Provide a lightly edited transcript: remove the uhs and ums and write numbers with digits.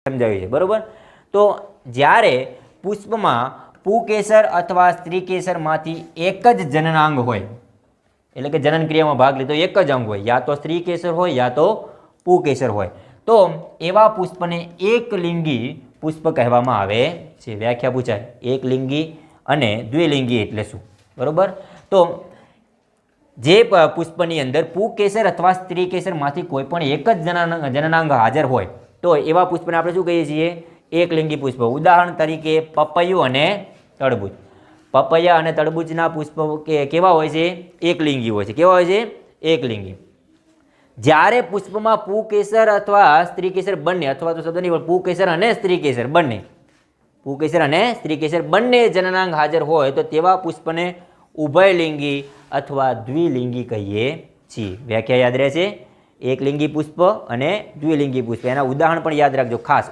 સમજાવ્યું છે, બરોબર। તો જ્યારે પુષ્પમાં પુકેસર અથવા સ્ત્રીકેસરમાંથી એક જ જનનાંગ હોય, એટલે કે જનન ક્રિયામાં ભાગ લીધો એક જ અંગ હોય, યા તો સ્ત્રીકેસર હોય યા તો પુકેસર હોય, તો એવા પુષ્પને એકલિંગી પુષ્પ કહેવામાં આવે છે। વ્યાખ્યા પૂછાય, એકલિંગી અને દ્વિલિંગી એટલે શું, બરોબર। તો જે પુષ્પની અંદર પુકેસર અથવા સ્ત્રીકેસરમાંથી કોઈ પણ એક જ જનનાંગ હાજર હોય તો એવા પુષ્પને આપણે શું કહીએ છીએ? એકલિંગી પુષ્પ। ઉદાહરણ તરીકે પપૈયું અને તરબૂચ। પપૈયા અને તરબૂચના પુષ્પો કેવા હોય છે? એકલિંગી હોય છે। કેવા હોય છે? એકલિંગી। જ્યારે પુષ્પમાં પુકેસર અથવા સ્ત્રીકેસર બંને, અથવા તો શબ્દ નહીં, પુકેસર અને સ્ત્રીકેસર બંને, પુકેસર અને સ્ત્રીકેસર બંને જનનાંગ હાજર હોય તો તેવા પુષ્પને ઉભયલિંગી અથવા દ્વિલિંગી કહીએ છીએ। વ્યાખ્યા યાદ રહેશે, એકલિંગી પુષ્પ અને દ્વિલિંગી પુષ્પ, એના ઉદાહરણ પણ યાદ રાખજો ખાસ।